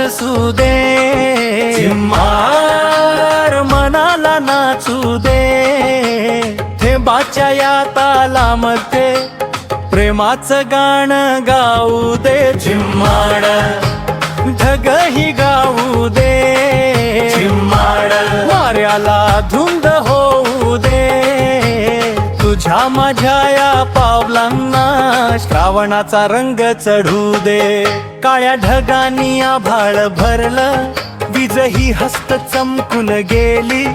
बरसू दे, झिम्माड मनाला नाचू दे, थेंबाच्या या तालामध्ये प्रेमाचं गाणं गाऊ दे, झिम्माड ढगही गाऊ दे, झिम्माड वाऱ्याला धुंद होऊ दे, तुझ्या माझ्या या पावलांना श्रावणाचा रंग चढू दे. काळ्या ढगांनी आभाळ भरलं, वीज ही हस्त चमकून गेली,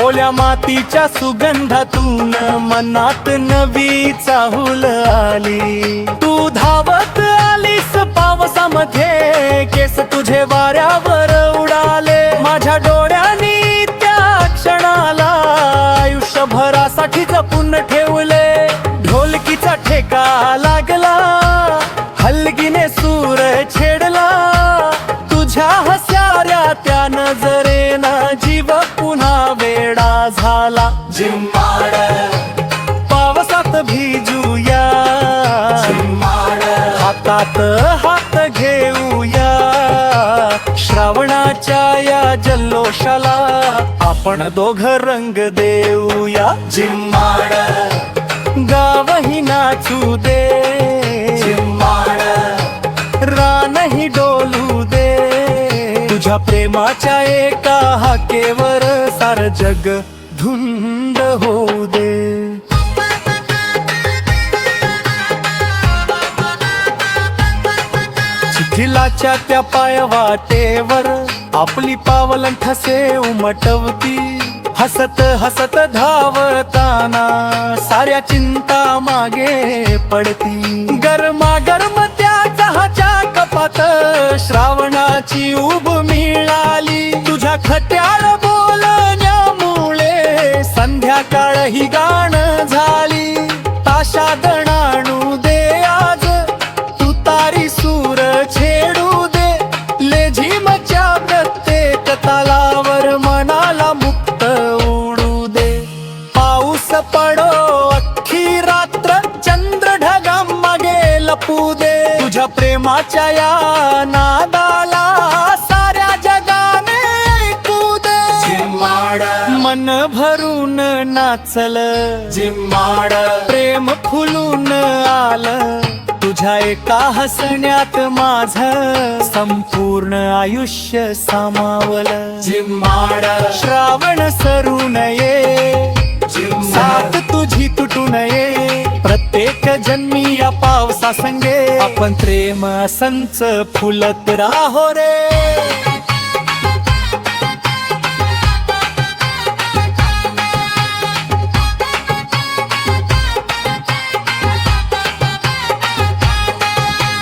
ओल्या मातीच्या सुगंधातून मनात नवी चाहूल आली. तू धावत आलीस पावसामध्ये, केस तुझे वाऱ्यावर उडाले, माझ्या डोळ्यांनी त्या क्षणाला आयुष्यभरासाठी जपून ठेवले. ढोलकीचा ठेका लागला, हलगीने सूर छेडला, तुझ्या हस्याऱ्या त्या नजरेनं जीव पुन्हा वेडा झाला. झिम्माड पावसात भिजूया, झिम्माड हातात हात घेऊया, श्रावणाच्या या जल्लोषाला आपण दोघं रंग देऊया. झिम्माड गावही नाचू दे, झिम्माड रानही डोलू दे, तुझ्या प्रेमाच्या एका हाकेवर सारं जग धुंद होऊ दे. चिखलाच्या त्या पायवाटेवर आपली पावलं ठसे उमटवती, हसत हसत धावताना साऱ्या चिंता मागे पडती. गरमागरम त्या चहाच्या कपात श्रावणाची उब मिळाली, तुझ्या खट्याळ बोलण्यामुळे संध्याकाळ ही गाणं झाली. ताशा दणाणू दे आज, तुतारी सूर छेडू दे, लेझिमच्या प्रत्येक तालावर मनाला मुक्त उडू दे. पाऊस पडो अख्खी रात्र, चंद्र ढगांमागे लपू दे, तुझ्या प्रेमाच्या या नादाला साऱ्या जगाने ऐकू दे. झिम्माड मन भरून नाचल, झिम्माड प्रेम फुलून आलं, तुझ्या एका हसण्यात माझं संपूर्ण आयुष्य सामावलं. झिम्माड श्रावण सरू नये, साथ तुझी तुटू नये, प्रत्येक जन्मी या पावसा संगे आपण प्रेम संच फुलत राहो रे.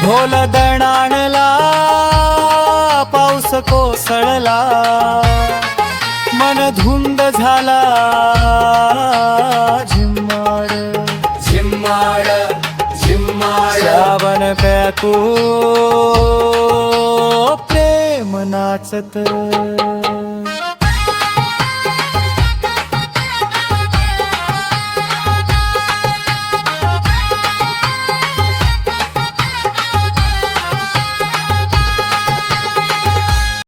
ढोल दणाणला, पाऊस कोसळला, मन धुंद झाला, झिम्माड झिम्माड झिम्माड श्रावण प्याकू प्रेम नाचत.